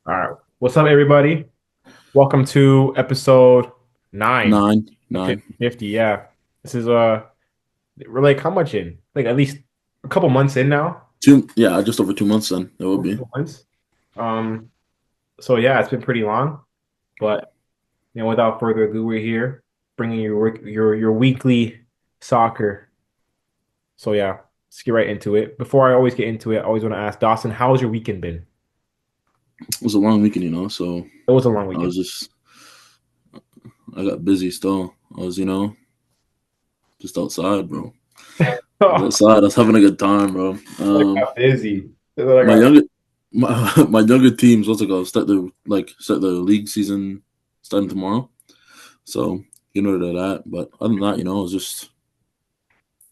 All right. What's up, everybody? Welcome to episode 9, Nine. 50. Yeah. This is we're like how much in? Like at least a couple months in now. Two, yeah, just over 2 months then. That would Over be. 2 months. Um, so yeah, it's been pretty long, but without further ado, we're here bringing you your weekly soccer. So yeah, let's get right into it. Before I always get into it, I always want to ask Dawson, how's your weekend been? It was a long weekend, so It was a long I weekend. was just, I got busy still. I was, just outside, bro. I was Oh, outside. I was having a good time, bro. I got busy. I My got younger, my younger teams, what's it called? Start the league season starting tomorrow. So, to that. But other than that, I was just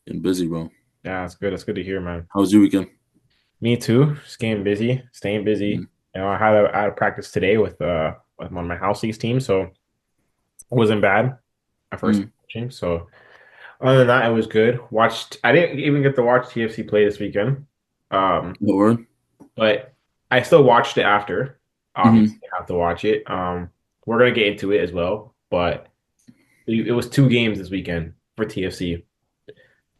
getting busy, bro. Yeah, it's good. It's good to hear, man. How was your weekend? Me too. Just getting busy, staying busy. Mm, I had a practice today with one of my house leagues team, so it wasn't bad. My first mm, coaching. So other than that, it was good. Watched. I didn't even get to watch TFC play this weekend, what word? but I still watched it after. Obviously, Mm-hmm. I have to watch it. We're gonna get into it as well, but it was two games this weekend for TFC.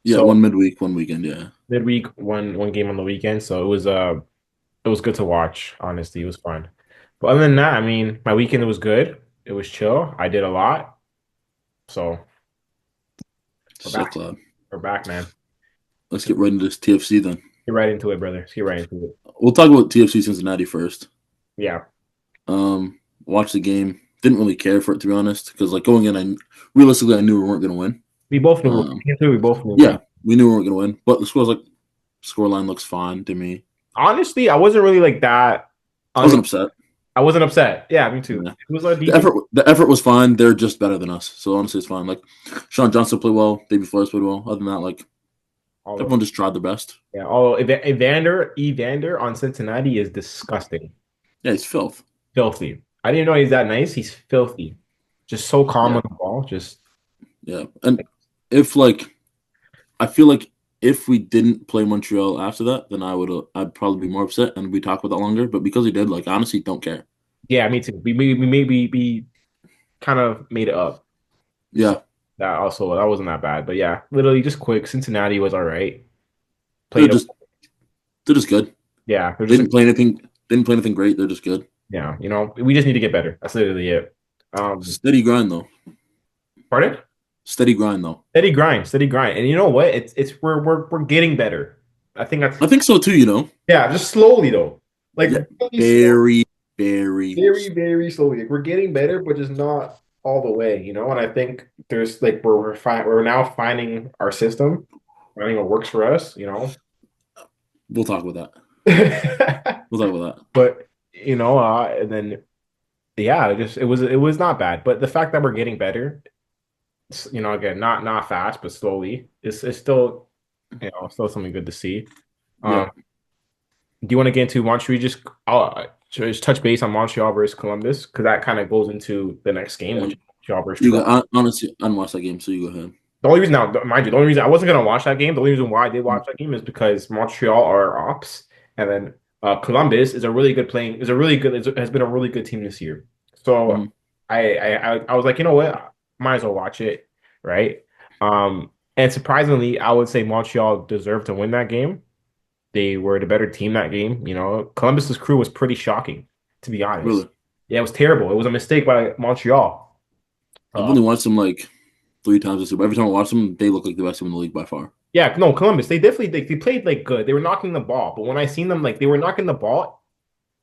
Yeah, So one midweek, one weekend. Yeah, midweek, one game on the weekend. So it was good to watch, honestly. It was fun. But other than that, I mean, my weekend was good. It was chill. I did a lot. So we're sick back. lad. We're back, man. Let's get right into this TFC then. Get right into it, brother. Let's get right into it. We'll talk about TFC Cincinnati first. Yeah. Watched the game. Didn't really care for it to be honest, because like going in, I realistically I knew we weren't gonna win. We both knew Um, we both knew. yeah, we knew we weren't gonna win, but the scoreline looks fine to me. Honestly, I wasn't really like that. I Un wasn't upset. I wasn't upset. Yeah, me too. Yeah, It was a the decent. effort was fine. They're just better than us, so honestly, it's fine. Like Sean Johnson played well. David Flores played well. Other than that, like Although, everyone just tried their best. yeah, although Evander on Cincinnati is disgusting, Yeah, he's filth. filthy. I didn't know he's that nice. He's filthy. Just so calm Yeah, on the ball. Just yeah. And if like I feel like if we didn't play Montreal after that, then I'd probably be more upset and we talk about that longer. But because we did, like honestly, don't care. yeah, me too. We kind of made it up. So Yeah, that wasn't that bad. But yeah, literally just quick. Cincinnati was all right. they're Played a just they're just good. yeah, they're They just a didn't play anything. Didn't play anything great. They're just good. yeah, we just need to get better. That's literally it. Steady grind though. Pardon? Steady grind though. Steady grind, steady grind. And you know what? It's we're getting better. I think that's I think so too. yeah, just slowly though. Like Yeah, really slow, very, very. very slowly. Like, we're getting better, but just not all the way. And I think there's like we're now finding our system, finding what works for us. We'll talk about that. We'll talk about that. But and then yeah, it was not bad. But the fact that we're getting better, again, not fast, but slowly, is still still something good to see. Yeah, Um, do you want to get into Montreal? Just touch base on Montreal versus Columbus because that kind of goes into the next game, yeah. which is Montreal versus You Toronto. got honestly, I didn't watch that game, so you go ahead. The only reason now, mind you, the only reason I wasn't gonna watch that game, the only reason why I did watch that game is because Montreal are ops, and then Columbus is a really good has been a really good team this year. So Mm-hmm. I was like, you know what, might as well watch it, right? And surprisingly, I would say Montreal deserved to win that game. They were the better team that game. Columbus's crew was pretty shocking, to be honest. Really, Yeah, it was terrible. It was a mistake by Montreal. I've Uh, only watched them like 3 times this year. But every time I watch them, they look like the best team in the league by far. Yeah, no, Columbus. They definitely they played like good. They were knocking the ball, but when I seen them, like they were knocking the ball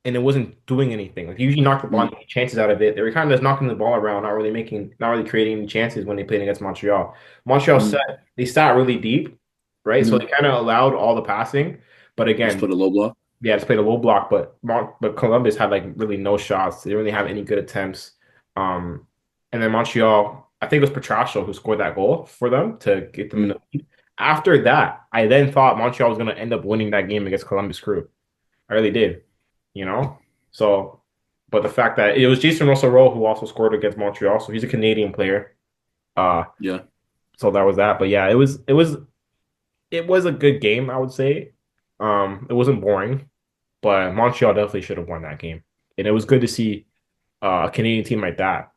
and it wasn't doing anything. Like they usually knock the ball and Mm-hmm. make chances out of it. They were kind of just knocking the ball around, not really creating any chances when they played against Montreal. Montreal sat really deep, right? So Mm-hmm. they kind of allowed all the passing, but Just again, put a low block. yeah, just played a low block. But Columbus had like really no shots. They didn't really have any good attempts. Um, and then Montreal, I think it was Petrasco who scored that goal for them to get them in Mm-hmm. the lead. After that, I then thought Montreal was going to end up winning that game against Columbus Crew. I really did, you know? So, but the fact that it was Jason Russell Rowe who also scored against Montreal, so he's a Canadian player. Uh, Yeah, so that was that. But yeah, it was a good game, I would say. It wasn't boring, but Montreal definitely should have won that game. and it was good to see a Canadian team like that,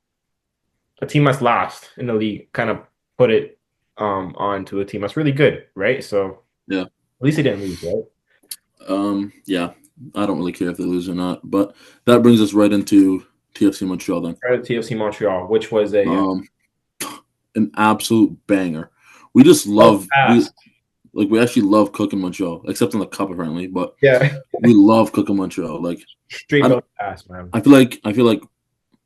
a team that's last in the league, kind of put it onto a team that's really good, right? So Yeah. at least they didn't lose, right? Yeah. I don't really care if they lose or not, but that brings us right into TFC Montreal then. Credit to TFC Montreal, which was a Um, an absolute banger. We just so love fast. we actually love cooking Montreal, except in the cup apparently, but Yeah, we love cooking Montreal. Like straight I, belly fast, man. I feel like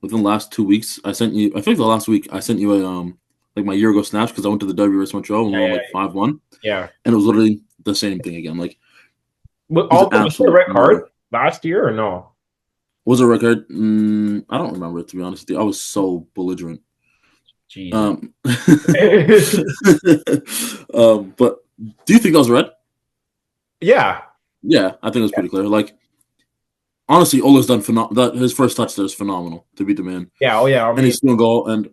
within the last 2 weeks, I sent you. I feel like the last week I sent you a like my year ago snaps because I went to the W vs Montreal and we Yeah, won yeah, like 5-1, yeah. and it was literally the same thing again. Like it But was all was there a absolute red card murder. last year or no? Was a record? I don't remember it to be honest with you. I was so belligerent. Jesus. Um, but do you think that was red? Yeah, Yeah, I think it was pretty clear. Like honestly, Ola's done phenomenal. That his first touch there is phenomenal to beat the man, yeah, oh yeah. I and mean, he's still a goal. And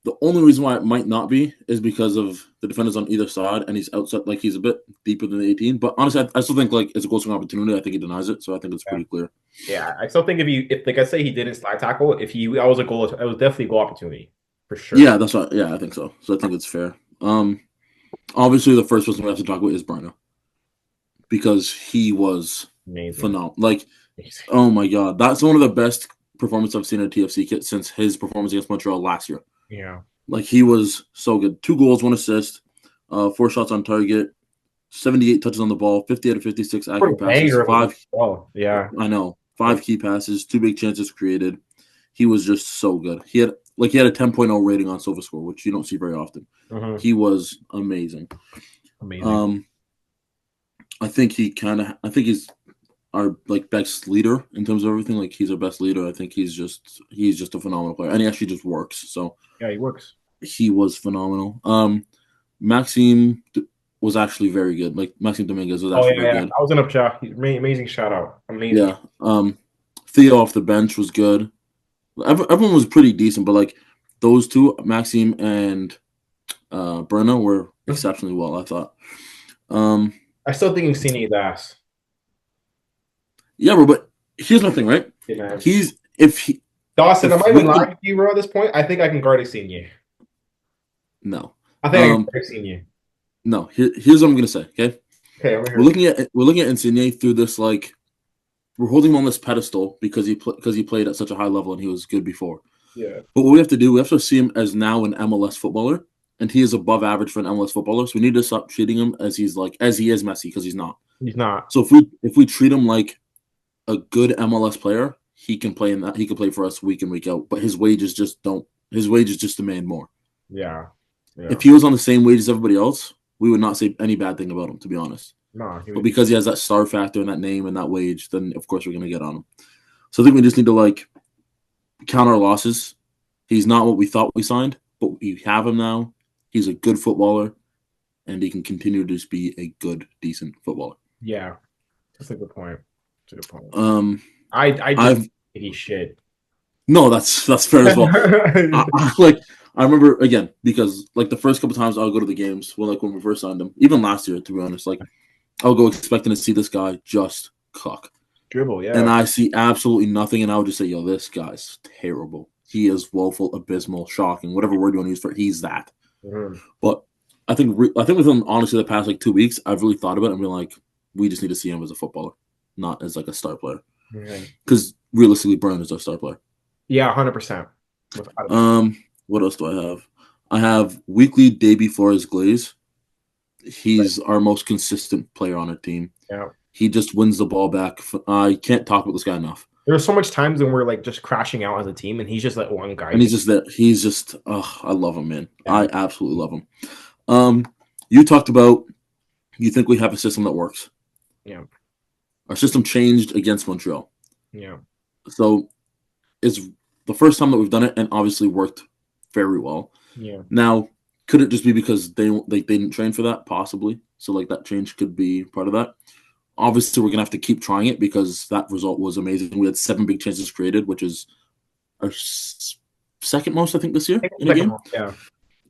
the only reason why it might not be is because of the defenders on either side, and he's outside, like he's a bit deeper than the 18. But honestly, I still think like it's a goal scoring opportunity. I think he denies it, so I think it's yeah, pretty clear. yeah. I still think if like I say he didn't slide tackle, if he that was a goal, it was definitely a goal opportunity for sure. Yeah, that's right. Yeah, I think so. So I think it's fair. Obviously, the first person we have to talk about is Bruno because he was Amazing. phenomenal. Like, Amazing. oh my god, that's one of the best performances I've seen in a TFC kit since his performance against Montreal last year. Yeah. Like he was so good. 2 goals, 1 assist, 4 shots on target, 78 touches on the ball, 50 out of 56 What a accurate passes, banger of a goal. five. Oh, yeah. I know, Yeah. 5 key passes, 2 big chances created. He was just so good. He had a 10.0 rating on SofaScore, which you don't see very often. Mhm. He was amazing. Amazing. Um, I think he's our like best leader in terms of everything. Like he's our best leader. I think he's just a phenomenal player, and he actually just works. So Yeah, he works. he was phenomenal. Maxime was actually very good. Like Maxime Dominguez was Oh actually yeah, very yeah. good. I was in a chat. Amazing shout out. Amazing. Yeah. Theo off the bench was good. Everyone was pretty decent, but like those two, Maxime and Brenna, were exceptionally well. I thought. Um, I still think Insigne's ass. yeah, bro. But here's my thing, right? Hey, man. He's if he Dawson, am if I even lying Weekly to you, bro, at this point? I think I can guard Insigne. no. I think I can Um, guard Insigne. no. Here's what I'm gonna say. Okay, Okay, I'm here. we're looking at Insigne through this like we're holding him on this pedestal because because he played at such a high level and he was good before. Yeah. But what we have to do, we have to see him as now an MLS footballer, and he is above average for an MLS footballer. So we need to stop treating him as as he is Messi because he's not. He's not. So if we treat him like a good MLS player, he can play in that. He can play for us week in week out. But his wages just don't. His wages just demand more. Yeah. Yeah. If he was on the same wage as everybody else, we would not say any bad thing about him, to be honest. No, he But would. because he has that star factor and that name and that wage, then of course we're gonna get on him. So I think we just need to like count our losses. He's not what we thought we signed, but we have him now. He's a good footballer, and he can continue to just be a good, decent footballer. Yeah. That's a good point. That's a good point. Um, I just I've think he's shit. no, that's fair as well. Like I remember again because like the first couple times I'll go to the games when we first signed him, even last year to be honest, like I'll go expecting to see this guy just cook, Dribble, and yeah. I see absolutely nothing, and I would just say, "Yo, this guy's terrible. He is woeful, abysmal, shocking, whatever word you want to use for it. He's that." Mhm. But I think within honestly the past like 2 weeks, I've really thought about it and been like, we just need to see him as a footballer, not as like a star player, Yeah. because realistically, Brown is our star player. Yeah, 100%. Without a doubt. What else do I have? I have weekly day before his glaze. Right. He's our most consistent player on our team. Yeah. He just wins the ball back. I can't talk about this guy enough. There's so much times when we're like just crashing out as a team, and he's just like one guy. And he's just that. He's just. Oh, I love him, man. Yeah. I absolutely love him. You talked about. You think we have a system that works. Yeah. Our system changed against Montreal. Yeah. So it's the first time that we've done it, and obviously worked very well. Yeah. Now, could it just be because they didn't train for that? Possibly. So like that change could be part of that. Obviously, we're gonna have to keep trying it because that result was amazing. We had 7 big chances created, which is our second most, I think, this year in a Second game. one. Yeah.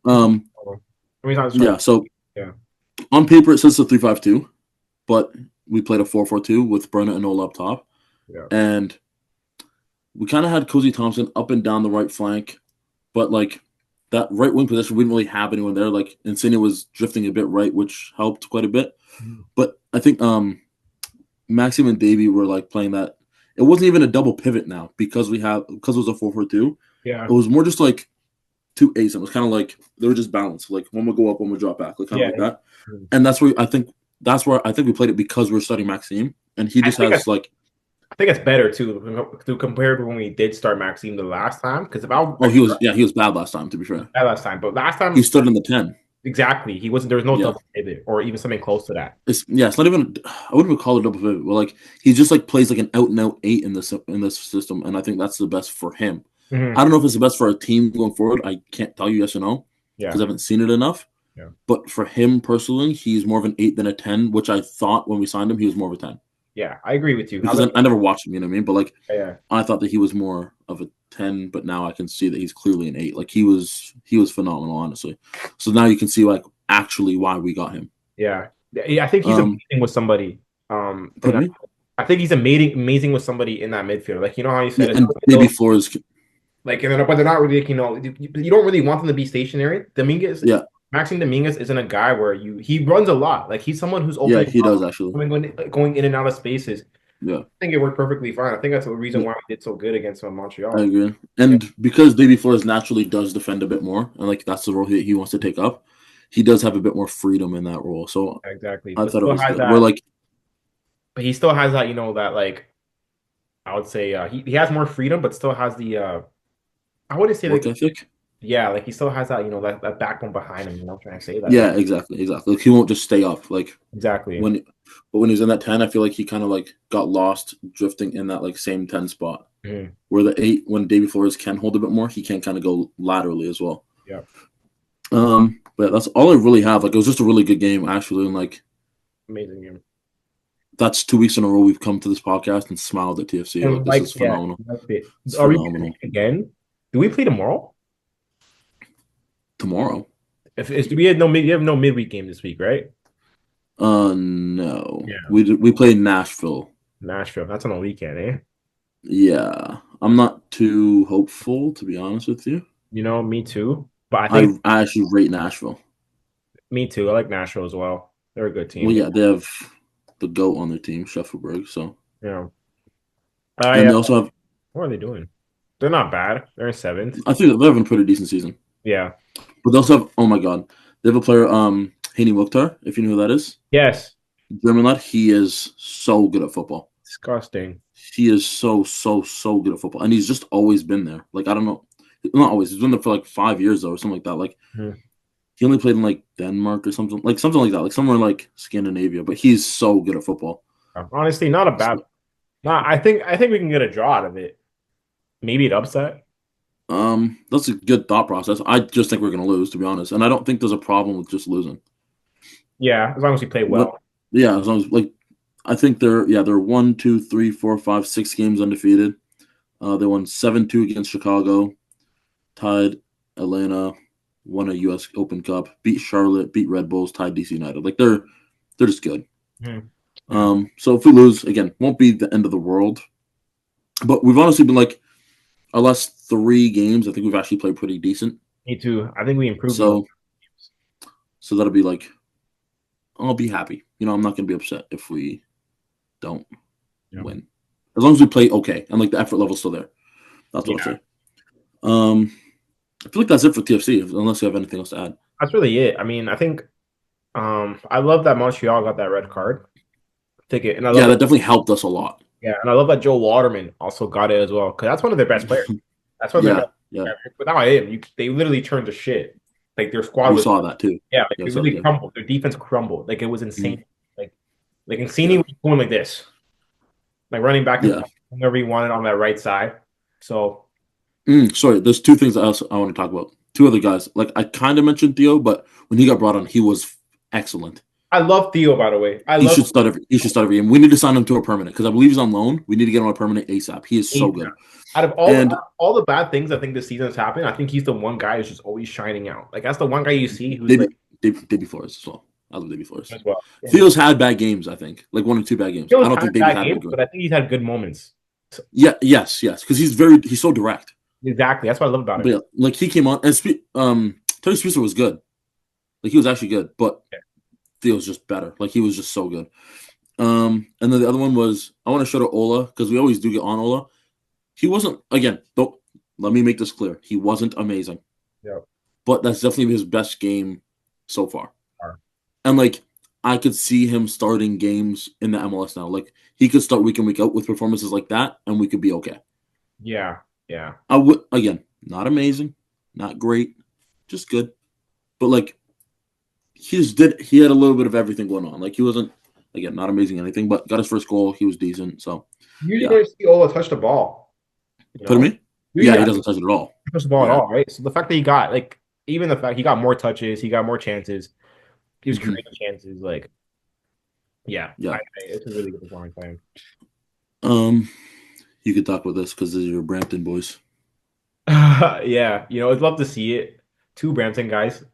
Um, How many times? yeah. So Yeah. on paper, it says a 3-5-2, but we played a 4-4-2 with Brenna and Ola up top, Yeah. and we kind of had Cozy Thompson up and down the right flank, but like that right wing position, we didn't really have anyone there. Like Insigne was drifting a bit right, which helped quite a bit. Mhm. But I think Maxim and Davy were like playing that. It wasn't even a double pivot now because it was a 4-4-2. It Yeah, was more just like two eights. It was kind of like they were just balanced. Like one would go up, one would drop back, like kind of yeah. like that. Mhm. And that's where I think we played it because we are studying Maxime, and he I just think has like, I think it's better too to compare to when we did start Maxime the last time. Because if oh, he was bad last time, to be fair. that last time, but last He time stood in the 10. exactly he wasn't. There was no Yeah. double pivot or even something close to that. It's not even, I wouldn't even call it a double pivot, but like he just like plays like an out and out eight in this system, and I think that's the best for him. I Hmm. don't know if it's the best for a team going forward. I can't tell you yes or no because Yeah, I haven't seen it enough. yeah, But for him personally, he's more of an 8 than a 10, which I thought when we signed him he was more of a 10 yeah. I agree with you. because I never watched him. You know what I mean? But like Yeah, I thought that he was more of a 10, but now I can see that he's clearly an 8. Like he was phenomenal, honestly. So now you can see like actually why we got him. yeah, yeah. I think he's Um, amazing with somebody. In pardon me. I think he's amazing with somebody in that midfield. Like you know how you Yeah, said it's and baby Flores. like, but they're not really, like, you don't really want them to be stationary. Dominguez, Yeah, Maxime Dominguez isn't a guy where he runs a lot. Like he's someone who's yeah, opening he up, does actually. going in and out of spaces. I Yeah, think it worked perfectly fine. I think that's the reason yeah, why we did so good against I Montreal. agree. Yeah, And because baby Flores naturally does defend a bit more, and like that's the role he wants to take up, he does have a bit more freedom in that role. So exactly. I But thought it still was has good. We're that. like But he still has that. That like I would say he has more freedom, but still has the I wouldn't say work like ethic. yeah, like he still has that that backbone behind him. I'm trying to say that Yeah, exactly, exactly. Like he won't just stay up. Like exactly. when, but when he's in that 10, I feel like he kind of like got lost drifting in that like same 10 spot. Mhm. Where the 8, when Davy Flores can hold a bit more, he can kind of go laterally as well. Yeah, But that's all I really have. Like it was just a really good game actually, and like amazing game. that's 2 weeks in a row we've come to this podcast and smiled at TFC. Like And this like, is yeah, phenomenal. that's it. It's Are we playing phenomenal. again? Do we play tomorrow? Tomorrow. If we had no mid, you have no midweek game this week, right? No, Yeah. we play Nashville. Nashville. That's on the weekend, eh? Yeah, I'm not too hopeful to be honest with you. Me too. But I think I actually rate Nashville. me too. I like Nashville as well. They're a good Well, team. yeah, they have the goat on their team, Scheffelberg. So, Yeah. and they also have. What are they doing? They're not bad. They're in seventh. I think they're having a pretty decent season. Yeah. But they also have. Oh my god, they have a player, Hani Mukhtar. If you know who that is, Yes. German lad. He is so good at football. Disgusting. He is so good at football, and he's just always been there. Like I don't know, not always. He's been there for like 5 years though, or something like that. Like Mhm. he only played in like Denmark or something like that, like somewhere like Scandinavia. But he's so good at football. Honestly, not a bad. Nah, I think we can get a draw out of it. Maybe an upset. That's a good thought process. I just think we're gonna lose, to be honest, and I don't think there's a problem with just losing. Yeah, as long as we play But well. yeah, as long as like I think they're 1, 2, 3, 4, 5, 6 games undefeated. They won 7-2 against Chicago, tied Atlanta, won a U.S. Open Cup, beat Charlotte, beat Red Bulls, tied DC United. Like they're just good. Mhm. Yeah. So if we lose again, won't be the end of the world. But we've honestly been like our last 3 games. I think we've actually played pretty decent. Me too. I think we improved in those So games. so that'll be like I'll be happy. I'm not gonna be upset if we don't Yeah. win, as long as we play okay and like the effort level's still there. That's what I'll Yeah. say. Um, I feel like that's it for TFC. Unless you have anything else to add. That's really it. I mean, I think I love that Montreal got that red card ticket, and I love Yeah, that. that definitely helped us a lot. Yeah, and I love that Joe Waterman also got it as well because that's one of their best players. That's one of their Yeah, best. yeah, Without him, they literally turned to shit. Like their squad we was saw that too. yeah, like Yeah, we they saw that really too. crumbled. Their defense crumbled. Like it was Mhm. insane. Like Insigne Yeah, was going like this, like running back and yeah. forth whenever he wanted on that right side. So Sorry, there's 2 things I want to talk about. 2 other guys. Like I kind of mentioned Theo, but when he got brought on, he was excellent. I love Theo, by the way. I love He should start every game. We need to sign him to a permanent because I believe he's on loan. We need to get him on a permanent ASAP. He is so ASAP. good. Out of And all the bad things I think this season has happened, I think he's the one guy who's just always shining out. Like that's the one guy you see who's Davey, like Davey Flores as well. I love Davey Flores. as well. And Theo's had bad games, I think. Like 1 or 2 bad games. I Theo's don't had think Davey's bad had a games, good one. but I think he's had good moments. Yeah, yes, because he's so direct. Exactly. That's what I love about But him. yeah, like he came on and Tony Spencer was good. Like he was actually good, but Yeah. Theo's just better. Like he was just so good. And then the other one was I want to show to Ola because we always do get on Ola. He wasn't again. Don't let me make this clear. He wasn't amazing, Yeah. but that's definitely his best game so far. And like I could see him starting games in the MLS now. Like he could start week in week out with performances like that, and we could be okay. Yeah. Yeah. I would again, not amazing, not great, just good. But like he had a little bit of everything going on. Like he wasn't again not amazing anything, but got his first goal. He was decent. So Usually yeah. don't see Ola touch the ball, you Put him know? in? Usually Yeah, he not doesn't touch it at all. touch the ball at Yeah. all, right? So the fact that he got like even the fact he got more touches, he got more chances, he was Hmm. creating chances, like yeah, Yeah. it's a really good performance by him. Um, you could talk with this because these are your Brampton boys. Yeah, I'd love to see it. Two Brampton guys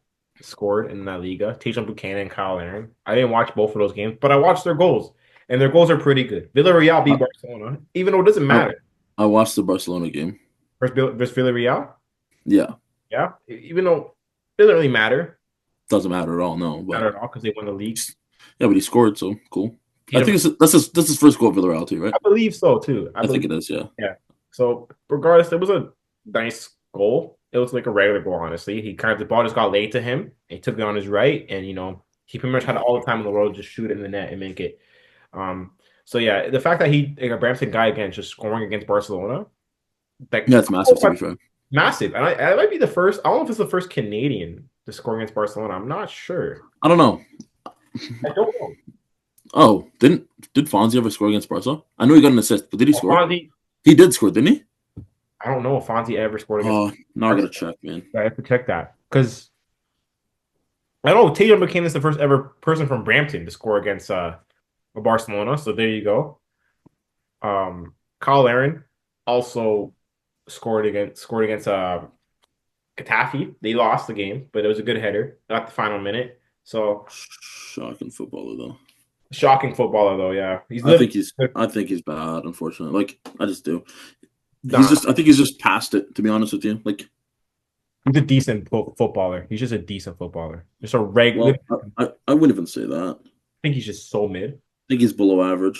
scored in La Liga, Tajon Buchanan and Kyle Aaron. I didn't watch both of those games, but I watched their goals, and their goals are pretty good. Villarreal I, beat Barcelona, even though it doesn't I, matter. I watched the Barcelona game. Versus Villarreal, Yeah, yeah, even though it doesn't really doesn't matter at all. No, but matter at all because they won the league. yeah, but he scored, so cool. I Tatum, think that's his first goal for the Real too, right? I believe so too. I I think believe, it is. Yeah. yeah. So regardless, it was a nice goal. It was like a regular goal, honestly. He kind of the ball just got laid to him. He took it on his right, and he pretty much had all the time in the world to just shoot it in the net and make it. Um, so yeah, the fact that he like a Brampton guy again just scoring against Barcelona, like Yeah, it's massive to be fair. massive. And I might be the first. I don't know if it's the first Canadian to score against Barcelona. I'm not sure. I don't know. I don't know. Oh, did Fonzie ever score against Barca? I know he got an assist, but did he score? Fonzie, He did score, didn't he? I don't know if Fonzie ever scored against Oh, now I gotta Barcelona. check, man. I have to check that because I know Tatum McCain is the first ever person from Brampton to score against Barcelona. So there you go. Kyle Aaron also scored against Getafe. They lost the game, but it was a good header at the final minute. So Shocking footballer though. shocking footballer though. Yeah, he's I living. think he's I think he's bad, unfortunately. Like I just do. Nah, I think he's just past it, to be honest with you. Like, he's a decent footballer. He's just a decent footballer. Just a regular. well, I wouldn't even say that. I I think he's just so mid. think he's below average.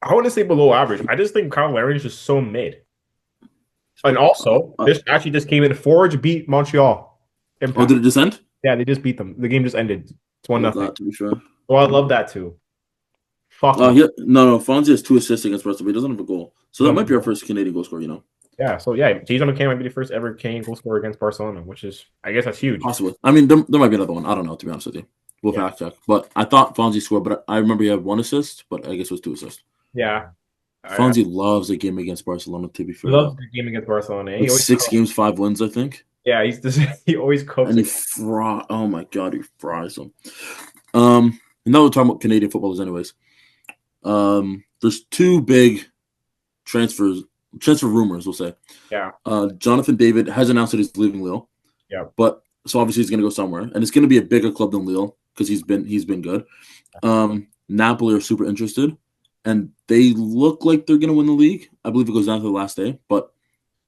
I wouldn't say below average. I just think Kyle Aaron is just so mid. And Uh, also, uh, this actually just came in. Forge beat Montreal. oh, Impact. did it just end? Yeah, they just beat them. The game just ended. It's one Love nothing. that, to be fair. So I love that too. Fuck no. Yeah, no, Fonzie has 2 assists against Barca, but he doesn't have a goal. So that might be our first Canadian goal scorer. Yeah, so yeah, Jason McCann might be the first ever Canadian goal scorer against Barcelona, which is, I guess, that's huge. Possibly. I mean, there might be another one. I don't know, to be honest with you. We'll Yeah, fact check. But I thought Fonzie scored, but I remember he had 1 assist, but I guess it was 2 assists. yeah. I Fonzie loves a game against Barcelona, to be he fair, loves though. the game against Barcelona. He Like always, 6 games, 5 wins, I think. yeah, he's just, he always cooks And it. oh my God, he fries them. And now we're talking about Canadian footballers, anyways. There's two big transfer rumors, we'll say. Yeah, Jonathan David has announced that he's leaving Lille, yeah. but so obviously he's going to go somewhere, and it's going to be a bigger club than Lille because he's been good. Napoli are super interested, and they look like they're going to win the league. I believe it goes down to the last day, but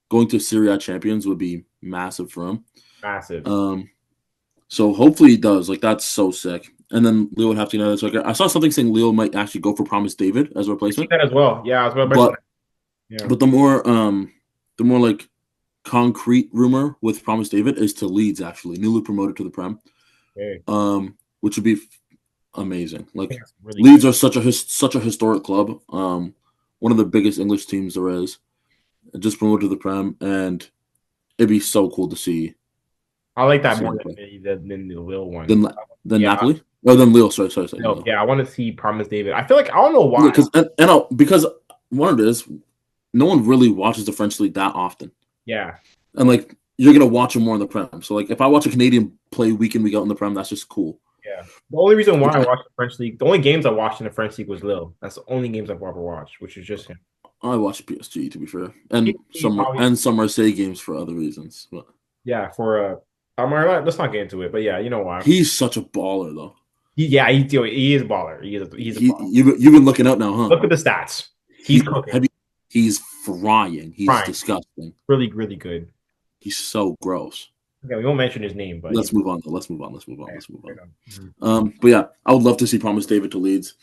going to Serie A champions would be massive for him. Massive. So hopefully he does. Like that's so sick. And then Leo would have to get another striker. I saw something saying Leo might actually go for Promise David as a I see replacement. that as well. Yeah, I was about to mention But that. Yeah. but the more like concrete rumor with Promise David is to Leeds actually, newly promoted to the Prem. Okay. Which would be amazing. I Like think that's really Leeds good. are such a historic club. One of the biggest English teams there is. Just promoted to the Prem, and it'd be so cool to see I like that him more play. than the Lil one. Than Yeah, Napoli. Or than Lille, sorry, no, Lille. yeah, I want to see Promise David. I feel like I don't know Yeah, why. because one of it is no one really watches the French league that often, Yeah, and like you're gonna watch them more in the Prem. So like if I watch a Canadian play week in week out in the Prem, that's just cool. yeah. The only reason why Which I watched the French league, the only games I watched in the French league was Lil. That's the only games I've ever watched, which is just him. I watch PSG to be fair, and He probably, some Marseille games for other reasons. But yeah, for let's not get into it, but yeah, you know why? he's such a baller though. He is a baller. He's a baller. You've been looking out now, huh? Look at the stats. He's He cooking. have you He's frying. He's Fine. disgusting. Really, really good. He's so gross. Okay, we won't mention his name, but he's Let's move on. Though. Let's move on. Let's move on. yeah, Let's move right on. on. Mhm. But yeah, I would love to see Promise David to Leeds.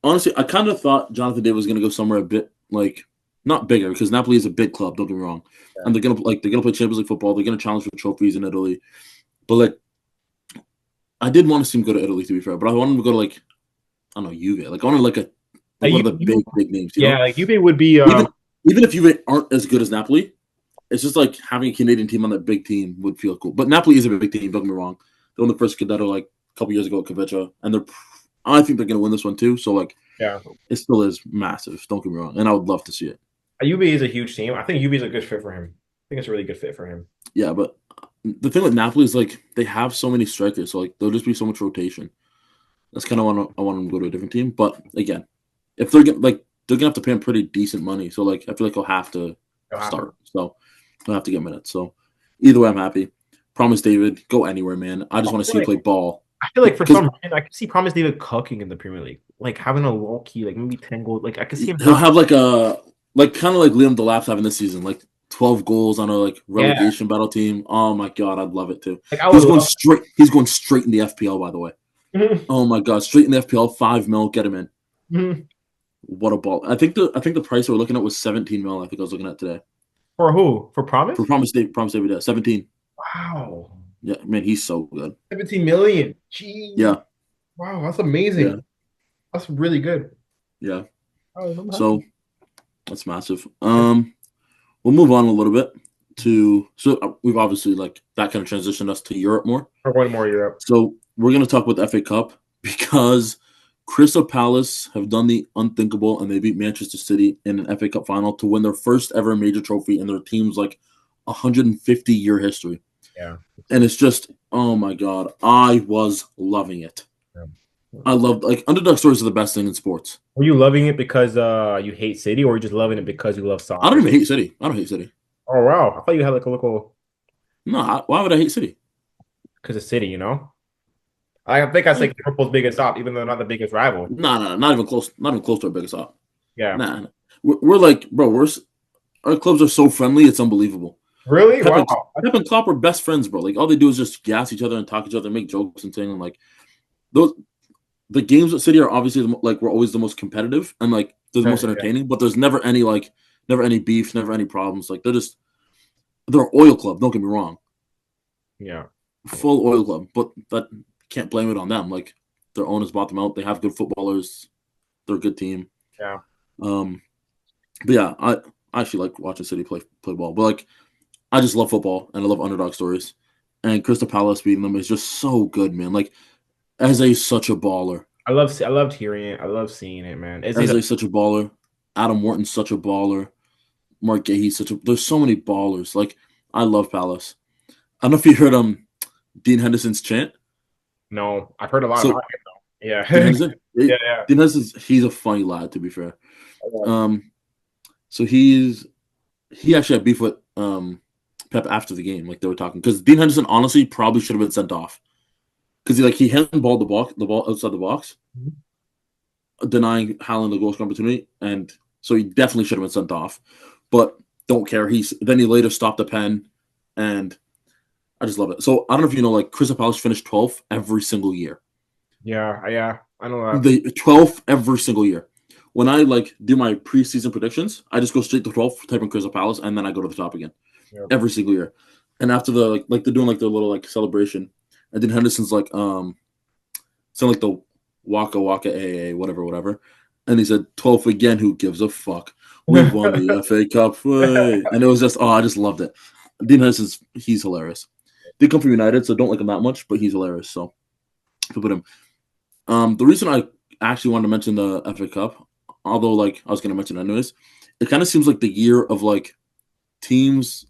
Honestly, I kind of thought Jonathan David was going to go somewhere a bit like not bigger because Napoli is a big club. Don't get me wrong, Yeah. and they're gonna play Champions League football. They're gonna challenge for trophies in Italy. But like, I did want to see him go to Italy to be fair, but I wanted him to go to like I don't know Juve. Like I wanted like one of the You, big names. You yeah, know, like Juve would be even even if Juve aren't as good as Napoli, it's just like having a Canadian team on that big team would feel cool. But Napoli is a big team. Don't get me wrong. They won the first Scudetto like a couple years ago at Kvecha, and I think they're gonna win this one too. So like, yeah. it still is massive. Don't get me wrong, and I would love to see it. Juve is a huge team. I think Juve is a good fit for him. I think it's a really good fit for him. Yeah, but the thing with Napoli is like they have so many strikers, so like there'll just be so much rotation. That's kind of why I want them to go to a different team. But again, if they're gonna have to pay him pretty decent money, so like I feel like he'll have to It'll happen. start. So he'll have to get minutes. So either way, I'm happy. Promise David, go anywhere, man. I just want to see you play ball I feel like for because some reason I could see Promise David cooking in the Premier League, like having a low key, like maybe 10 goals. Like I could see him he'll having, have like a like kind of like Liam Delap's having this season, like 12 goals on a like yeah. relegation battle team. Oh my god, I'd love it too. Like I would love. He's going straight in the FPL, by the way. Mhm, Oh my god, straight in the FPL, 5 mil, get him in. mhm. What a ball! I think the price we were looking at was 17 mil. I think I was looking at today For who? For for Promise? Promise David. Yeah, 17. Wow, Yeah, man, he's so good. 17 million. Jeez. Yeah, Wow, that's yeah, amazing. That's really good. yeah. Oh, I'm So happy. that's massive. We'll move on a little bit we've obviously like that kind of transitioned us to Europe more. For one more Europe. So we're going to talk about the FA Cup because Crystal Palace have done the unthinkable and they beat Manchester City in an FA Cup final to win their first ever major trophy in their team's like 150-year history. Yeah. And it's just, oh my God, I was loving it. Yeah. I loved like underdog stories are the best thing in sports. Were you loving it because you hate City, or were you just loving it because you love I don't soccer? even hate City. I don't hate City. Oh wow, I thought you had like a little No, why would I hate City? because of City, you know. I think that's like Liverpool's biggest op, even though they're not the biggest rival. No, not even close. Not even close to our biggest op. Yeah. Nah. We're like, bro, our clubs are so friendly, it's unbelievable. Really? Pep Wow. and, Pep and Klopp are best friends, bro. Like all they do is just gas each other and talk each other, and make jokes and things. And like those, the games at City are obviously like we're always the most competitive and like they're the most Yeah. entertaining. But there's never any beef, never any problems. Like they're an oil club. Don't get me wrong, Yeah. full oil club. But that can't blame it on them. Like their owners bought them out. They have good footballers. They're a good team. Yeah. Um, but yeah, I actually like watching City play ball. But like I just love football and I love underdog stories. And Crystal Palace beating them is just so good, man. Like such a baller. I loved hearing it. I love seeing it, man. It's Such a baller. Adam Wharton's such a baller. Mark Gahey's such a. There's so many ballers. Like I love Palace. I don't know if you heard Dean Henderson's chant. no, I've heard a lot So about it though. Yeah. Dean Henderson, Yeah, yeah. Dean Henderson's he's a funny lad to be fair. Yeah. Um, so he actually had beef with Pep after the game, like they were talking because Dean Henderson honestly probably should have been sent off because he handballed the ball outside the box, denying Haaland the goal scoring opportunity, and so he definitely should have been sent off. But don't care. He later stopped the pen, and I just love it. So I don't know if you know, like Crystal Palace finished 12th every single year. Yeah, yeah. I know that. The 12th every single year. When I like do my preseason predictions, I just go straight to 12th, type in Crystal Palace, and then I go to the top again Yeah. every single year. And after the like they're doing like their little like celebration, and then Henderson's like sound like the Waka Waka AA whatever, and he said 12th again. Who gives a fuck? We won the FA Cup, way. And it was just I just loved it. Dean he's hilarious. Did come from United, so don't like him that much, but he's hilarious. So put him. The reason I actually wanted to mention the FA Cup, although like I was going to mention it anyways, it kind of seems like the year of like teams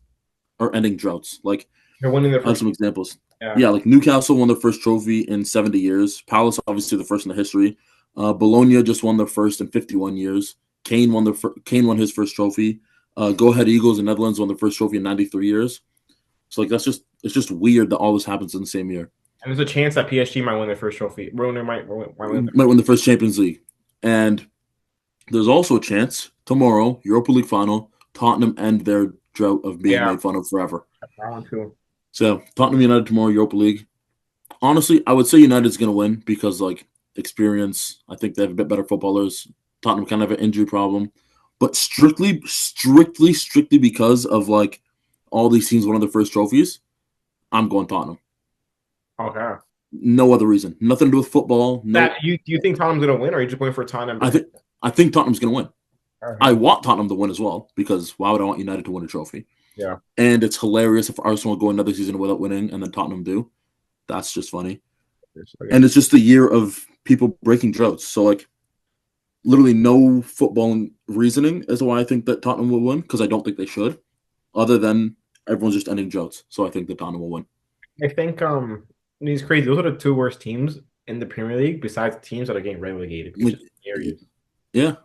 are ending droughts. Like They're winning their I have first. some examples. Yeah. Yeah, like Newcastle won their first trophy in 70 years. Palace obviously the first in the history. Bologna just won their first in 51 years. Kane won his first trophy. Go Ahead Eagles in Netherlands won their first trophy in 93 years. So like it's just weird that all this happens in the same year. And there's a chance that PSG might win their first trophy. Might win. Might win the first Champions League. And There's also a chance tomorrow, Europa League final, Tottenham end their drought of being Yeah, made fun of forever. that one too. So Tottenham United tomorrow, Europa League. Honestly, I would say United's going to win because like experience. I think they have a bit better footballers. Tottenham kind of have an injury problem, but strictly because of like all these teams won their first trophies. I'm going Tottenham. Okay. No other reason. Nothing to do with football. No, That you do you think Tottenham's gonna win, or are you just going for Tottenham I to? think I think Tottenham's going to win. I Okay. want Tottenham to win as well because why would I want United to win a trophy? Yeah. And it's hilarious if Arsenal go another season without winning and then Tottenham do. That's just funny. Okay. And it's just a year of people breaking droughts. So like literally no football reasoning as to why I think that Tottenham will win because I don't think they should, other than everyone's just ending droughts. So I think that Tottenham will win. I think it's crazy. Those are the two worst teams in the Premier League, besides the teams that are getting relegated, which Like, is areas. yeah,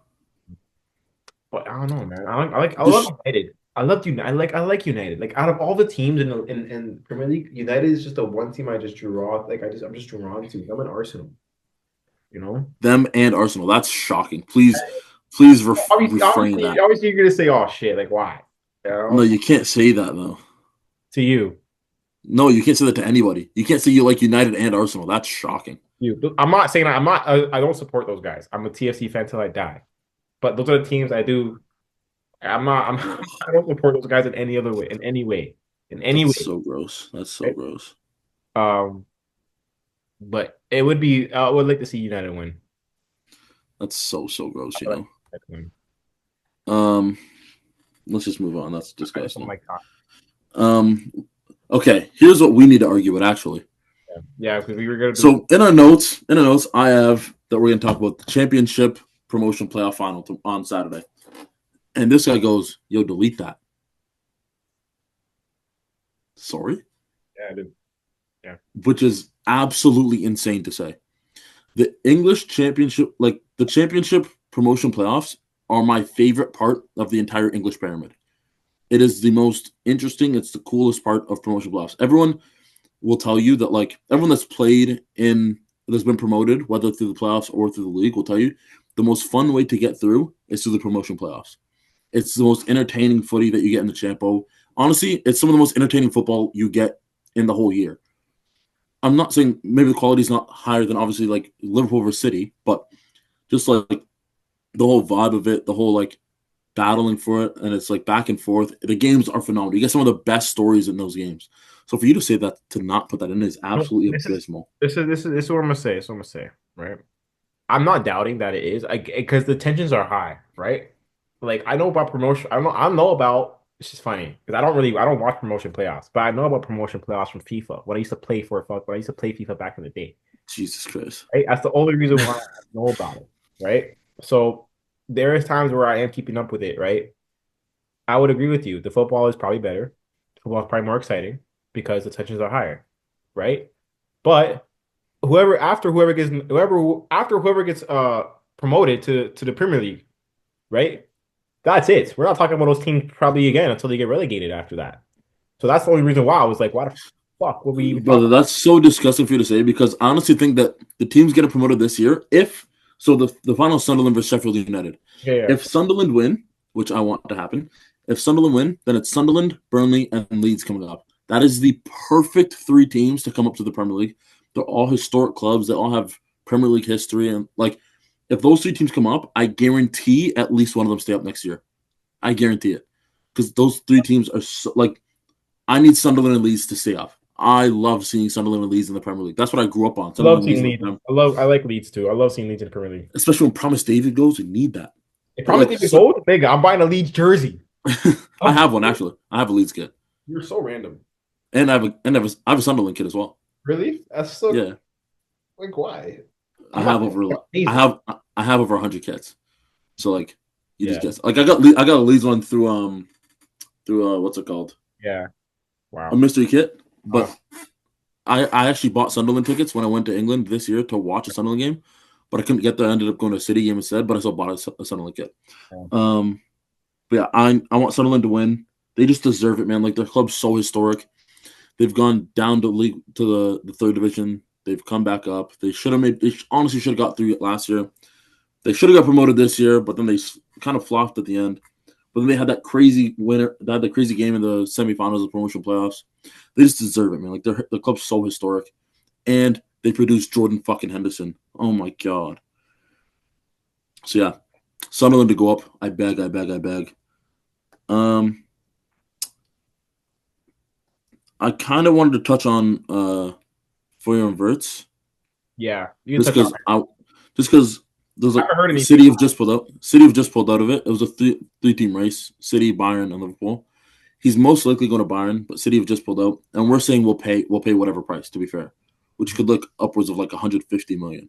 But I don't know, man. I love just United. I love United. I like United. Like out of all the teams in Premier League, United is just the one team I just draw. Like I'm just drawn to. I'm an Arsenal. You know. them and Arsenal. That's shocking. Please Obviously, refrain obviously, that. obviously, you're gonna say, "Oh shit!" Like why? You No, know, you can't say that though. to you, No, you can't say that to anybody. You can't say you like United and Arsenal. That's shocking. you. I'm not saying that. I'm not. I don't support those guys. I'm a TFC fan till I die. But those are the teams I do. I'm not. I'm. I don't support those guys in any other way. In any way. In any That's way. so gross. That's so Right? gross. Um. But it would be. I would like to see United win. That's so gross. I would like United to win. Um, let's just move on. That's I just don't disgusting. like that. Um, okay. Here's what we need to argue about actually. Yeah, yeah, because we were gonna do. So in our notes, I have that we're going to talk about the championship promotion playoff final on Saturday. And this guy goes, "Yo, delete that." Sorry, Yeah, I did. Yeah. which is absolutely insane to say. The English championship, like the championship promotion playoffs, are my favorite part of the entire English pyramid. It is the most interesting. It's the coolest part of promotion playoffs. Everyone will tell you that, like everyone that's played in that's been promoted, whether through the playoffs or through the league, will tell you the most fun way to get through is through the promotion playoffs. It's the most entertaining footy that you get in the Champo. Honestly, it's some of the most entertaining football you get in the whole year. I'm not saying maybe the quality is not higher than obviously like Liverpool versus City, but just like the whole vibe of it, the whole like battling for it, and it's like back and forth. The games are phenomenal. You get some of the best stories in those games. So for you to say that to not put that in is No, absolutely this is abysmal. this is what I'm gonna say. This is what I'm gonna say. Right. I'm not doubting that it is, because the tensions are high, right? Like I know about promotion. I know about. It's just funny because I don't watch promotion playoffs, but I know about promotion playoffs from FIFA when I used to play when I used to play FIFA back in the day. Jesus Christ. Right? That's the only reason why I know about it, right? So there is times where I am keeping up with it, right? I would agree with you. The football is probably better. Football is probably more exciting because the tensions are higher, right? But whoever gets promoted to the Premier League, right? That's it. We're not talking about those teams probably again until they get relegated after that. So that's the only reason why I was like, why the fuck would we even talk Brother, about that's so disgusting for you to say because I honestly think that the teams getting promoted this year, if so the final Sunderland versus Sheffield United. it? Yeah, yeah. If Sunderland win, which I want to happen, if Sunderland win, then it's Sunderland, Burnley, and Leeds coming up. That is the perfect three teams to come up to the Premier League. They're all historic clubs. They all have Premier League history. And like if those three teams come up, I guarantee at least one of them stay up next year. I guarantee it. Because those three teams are so like I need Sunderland and Leeds to stay up. I love seeing Sunderland and Leeds in the Premier League. That's what I grew up on. I love Sunderland and Leeds seeing in the Leeds. Prem. I like Leeds too. I love seeing Leeds in the Premier League. Especially when Promise David goes, we need that. They But promised like, me to go, nigga. I'm buying a Leeds jersey. I Oh, have one actually. I have a Leeds kit, you're so random. and I have a Sunderland kit as well. Really? That's so Yeah, like why? I I'm not have over I amazing. have I have over 100 kits. So like, you just Yeah, guess. Like I got a Leeds one through what's it called, yeah. a Wow. mystery kit. Uh, But I actually bought Sunderland tickets when I went to England this year to watch a Sunderland game, but I couldn't get there. I ended up going to a City game instead. But I still bought a Sunderland kit. Um, But yeah, I want Sunderland to win. They just deserve it, man. Like their club's so historic. They've gone down to league to the third division. They've come back up. They should have made. Honestly should have got through it last year. They should have got promoted this year, but then they kind of flopped at the end. But then they had that crazy winner. They had the crazy game in the semifinals of the promotional playoffs. They just deserve it, man. Like the club's so historic, and they produced Jordan fucking Henderson. Oh my god. So yeah, Sunderland to go up. I beg, I beg, I beg. Um, I kind of wanted to touch on Foyer and Verts Yeah, you can just touch on because it. I just because there's I a haven't heard anything. City have just pulled out. City have just pulled out of it. It was a three team race. City, Bayern, and Liverpool. He's most likely going to Bayern, but City have just pulled out, and we're saying we'll pay whatever price. To be fair, which could look upwards of like 150 million.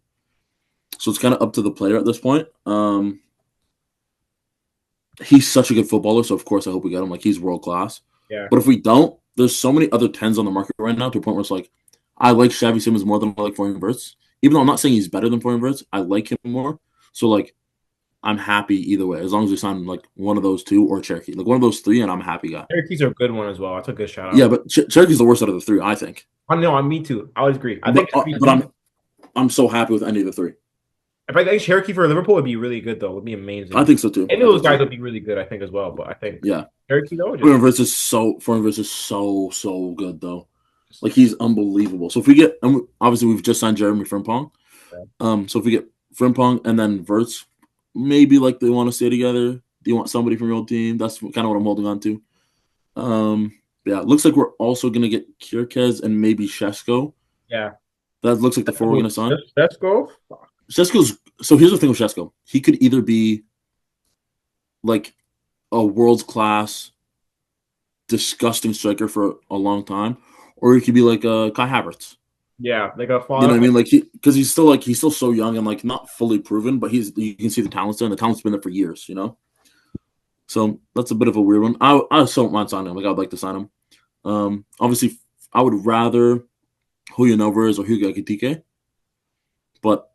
So it's kind of up to the player at this point. He's such a good footballer, so of course I hope we get him. Like he's world class. Yeah, But if we don't, there's so many other tens on the market right now to a point where it's like I like Xavi Simons more than I like Florian Wirtz. Even though I'm not saying he's better than Florian Wirtz, I like him more. So like I'm happy either way as long as we sign like one of those two or Cherokee, like one of those three, and I'm a happy guy. Cherokee's are a good one as well. That's a good shout Yeah, out. but Cherokee's the worst out of the three, I think. I know, me too. I would agree. I But think uh, but I'm so happy with any of the three. if I think Cherokee for Liverpool would be really good though. Would be amazing. I think so too. Any I of those think guys so. would be really good, I think, as well. But I think Yeah, Cherokee though, Florian Wirtz is so good though. Like he's unbelievable. So if we get, and obviously we've just signed Jeremy Frimpong. So if we get Frimpong and then Verts, maybe like they want to stay together. Do you want somebody from your old team? That's kind of what I'm holding on to. Yeah, it looks like we're also gonna get Kirkez and maybe Shesko. yeah. That looks like the four we're gonna sign. Let's go. Shesko's so here's the thing with Shesko. He could either be like a world class, disgusting striker for a long time, or he could be like Kai Havertz. Yeah, like a You know father. what I mean? Like because he's still so young and like not fully proven, but you can see the talent's there, and the talent's been there for years. You know, so that's a bit of a weird one. I still don't mind signing him. Like I'd like to sign him. Obviously, I would rather Julian Alvarez or Hugo Ekitike, but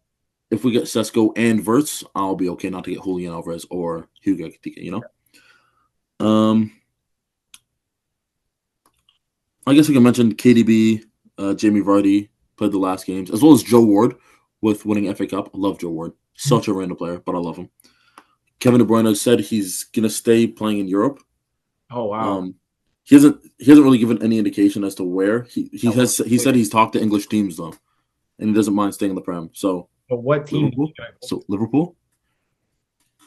if we get Sesko and Verts, I'll be okay not to get Julian Alvarez or Hugo Ekitike. You know. I guess we can mention KDB, Jamie Vardy played the last games, as well as Joe Ward with winning FA Cup. I love Joe Ward. Such a random player, but I love him. Kevin De Bruyne said he's gonna stay playing in Europe. Oh wow. He hasn't really given any indication as to where. He said he's talked to English teams though, and he doesn't mind staying in the Prem. So But what team? Liverpool. So Liverpool.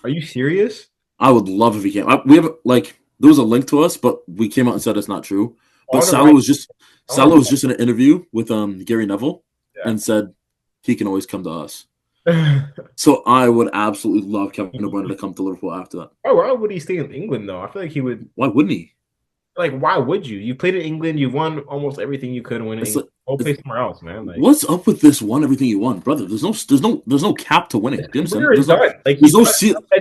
Are you serious? I would love if he came. We have like there was a link to us, but we came out and said it's not true. I But want to write. I Salah want was just in an interview with Gary Neville to. and said he can always come to us. Yeah. So I would absolutely love Kevin De Bruyne to come to Liverpool after that. Why would he stay in England though? I feel like he would. Why wouldn't he? Like, why would you? You played in England. You won almost everything you could win in It's England. like, Go play somewhere else, man. Like, what's up with this? Won everything you want, brother. There's no cap to winning. Do you understand? career is done. Like, There's no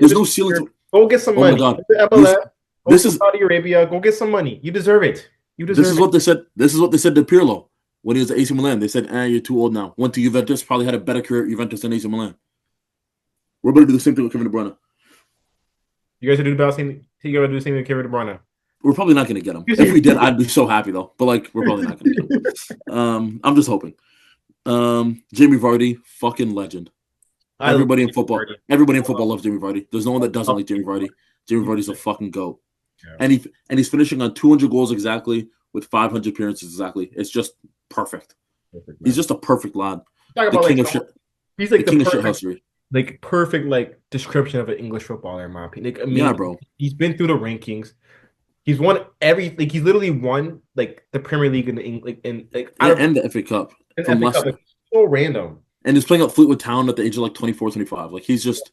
there's no ceiling to. Go get some Oh my money. god, Go to this MLS. Go this to is Saudi Arabia. Go get some money. You deserve it. You this deserve is it. what they said. This is what they said to Pirlo when he was at AC Milan. They said, "You're too old now." Went to Juventus, probably had a better career at Juventus than AC Milan. We're going to do the same thing with Kevin De Bruyne. You guys are doing about same. You gotta do the same with Kevin De Bruyne. We're probably not going to get him. If we did, I'd be so happy though. But like, we're probably not going to get him. I'm just hoping. Jamie Vardy, fucking legend. Everybody in football loves Jamie Vardy. There's no one that doesn't like Jamie Vardy. Jamie Vardy's a fucking goat. Yeah. And he's finishing on 200 goals exactly with 500 appearances exactly. It's just perfect. He's just a perfect lad. Talk The about king like of shit. he's like The the king of shit perfect, housery. like perfect like description of an English footballer in my opinion. Like, I mean, Yeah, bro. he's been through the rankings. He's won he's literally won like the Premier League in the England And the FA Cup from FA Cup. Leicester. Like, so random. And he's playing at Fleetwood Town at the age of like 24, 25. Like he's just,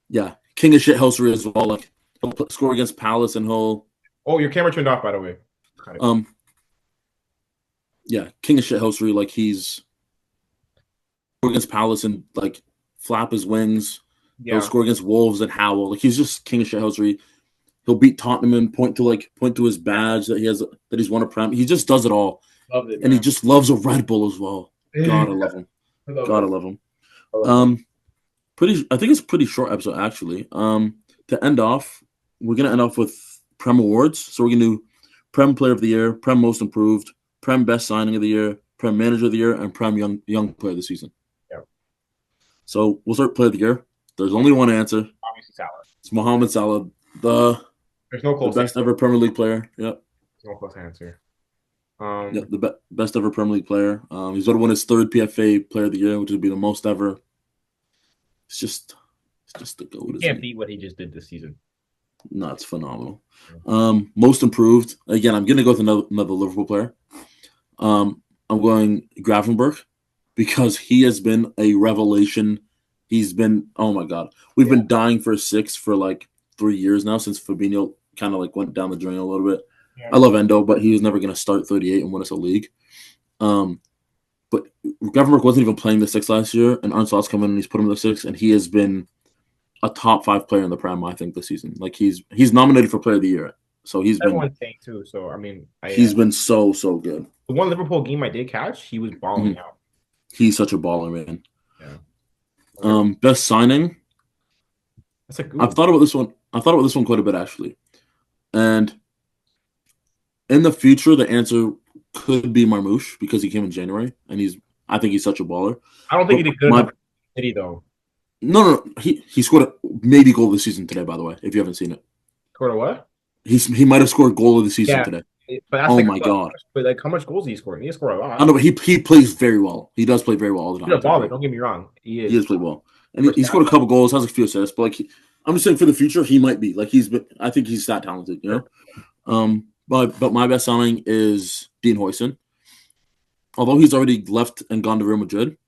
yeah, king of shit housery as well. Like he'll score against Palace and he'll, Oh, your camera turned off, by the way. um, yeah, king of shit housery. Like he's against Palace and like flap his wings. Yeah. He'll score against Wolves and howl. Like he's just king of shit housery. He'll beat Tottenham and point to his badge that he's won a Prem. He just does it all, Loved it, and he just loves a Red Bull as well. God, I love him. I love God, I it. love him. I love it. I think it's a pretty short episode actually. To end off, we're gonna end off with Prem awards. So we're gonna do Prem Player of the Year, Prem Most Improved, Prem Best Signing of the Year, Prem Manager of the Year, and Prem Young Player of the Season. Yeah. So we'll start Player of the Year. There's only one answer. Obviously Salah. It's Mohamed Salah, the There's no the close best answer. ever Premier League player. Yep. There's no close answer. Yep, Um, the best ever Premier League player. He's going to win his third PFA Player of the Year, which would be the most ever. It's just, it's just the you goat, isn't can't he? beat what he just did this season. No, it's phenomenal. Most improved. Again, I'm going to go with another Liverpool player. I'm going Gravenberch because he has been a revelation. He's been, oh my god, we've Yeah. been dying for a six for like 3 years now since Fabinho kind of like went down the drain a little bit. Yeah. I love Endo, but he was never going to start 38 and win us a league. Um, but Gravenberch wasn't even playing the six last year, and Arne Slot's come in and he's put him in the six, and he has been a top five player in the Prem, I think, this season. Like he's nominated for Player of the Year, so Everyone's saying too. So I mean, he's been so good. the one Liverpool game I did catch, he was balling Mhm. out. He's such a baller, man. Yeah. Okay. Best signing. That's a good I've one. thought about this one. I've thought about this one quite a bit actually, and in the future, the answer could be Marmouche because he came in January, and I think he's such a baller. I don't think But he did good my enough for City though. no, he scored a maybe goal of the season today. By the way, if you haven't seen it, Scored a what? he might have scored goal of the season Yeah. today. But that's Oh like, my god! but like, how much goals did he score? He didn't score a I lot. know, but he plays very well. He does play very well all the He's time. a To be baller. fair, Don't get me wrong. He he is. does play well, and For he stats, scored a couple goals, has a few assists. But like, I'm just saying for the future, he might be like he's been. I think he's that talented, you know. But my best signing is Dean Huijsen. Although he's already left and gone to Real Madrid,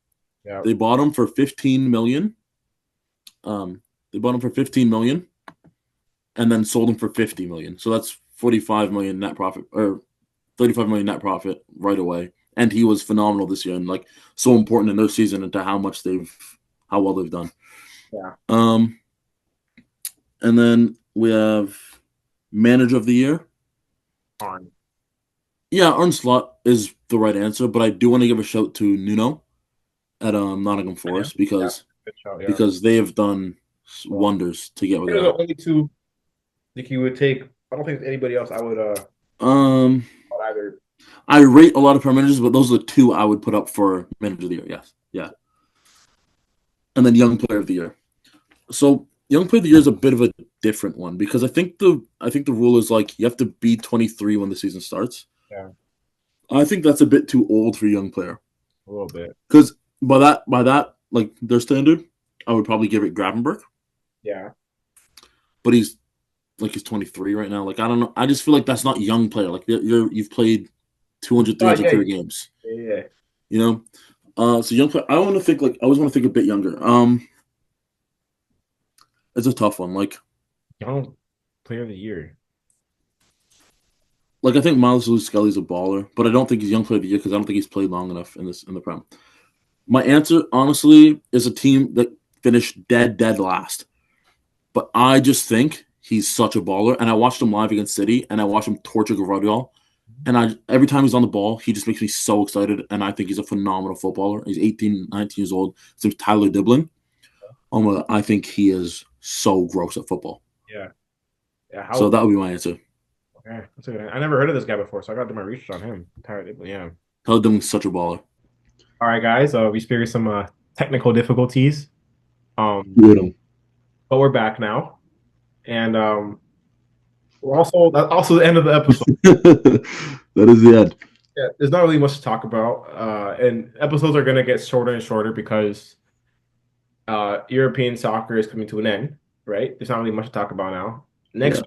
yeah. they bought him for 15 million. Um, they bought him for 15 million, and then sold him for 50 million. So that's 45 million net profit or 35 million net profit right away. And he was phenomenal this year and like so important in their season into how well they've done. Yeah. Um, and then we have manager of the year. On. Yeah, Arne Slot is the right answer, but I do want to give a shout to Nuno at Nottingham Yeah. Forest Yeah. because Good shout. Yeah. because they have done Well, wonders to get where they're they're the at. only two that you would take. I don't think there's anybody else I would Um, either. I rate a lot of prime managers, but those are the two I would put up for manager of the year. Yes, yeah, and then young player of the year. So young player of the year is a bit of a different one because I think the rule is like you have to be 23 when the season starts. Yeah. I think that's a bit too old for a young player A little bit. because by that like their standard, I would probably give it Gravenberch, Yeah. but he's 23 right now. Like I don't know, I just feel like that's not young player. Like you've played 200, Oh 300 yeah. career games, Yeah. you know. So young player, I want to think like I always want to think a bit younger. It's a tough one. Young player of the year. Like I think Miles Lewis Skelly's a baller, but I don't think he's young player of the year because I don't think he's played long enough in the Prem. My answer, honestly, is a team that finished dead last. But I just think he's such a baller, and I watched him live against City, and I watched him torture Gavardiol. And every time he's on the ball, he just makes me so excited, and I think he's a phenomenal footballer. He's 18, 19 years old. His name's Tyler Diblin. I think he is so gross at football. Yeah. Yeah. So How? that would be my answer. Okay. That's a good. I never heard of this guy before, so I got to do my research on him. Tired. Yeah. Tyler Diblin's such a baller. All right, guys. We experienced some technical difficulties. With him. But we're back now, and we're also that's also the end of the episode. That is the end. Yeah, there's not really much to talk about, and episodes are gonna get shorter and shorter because European soccer is coming to an end. Right? There's not really much to talk about now. Next Yeah.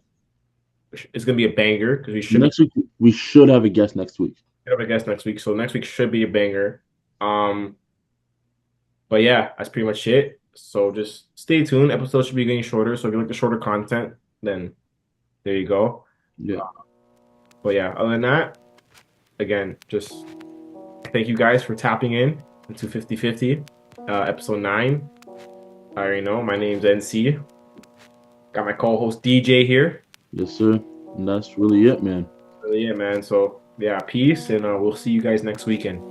week is gonna be a banger because we should Next week we should have a guest next week. have a guest next week. So next week should be a banger. Um, but yeah, that's pretty much it. So just stay tuned. Episodes should be getting shorter. So if you like the shorter content, then there you go. Yeah. But yeah, other than that, again, just thank you guys for tapping in into 50/50, episode 9. I already know. My name's NC. Got my co-host DJ here. Yes, sir. And that's really it, man. Really, yeah, man. So yeah, peace, and we'll see you guys next weekend.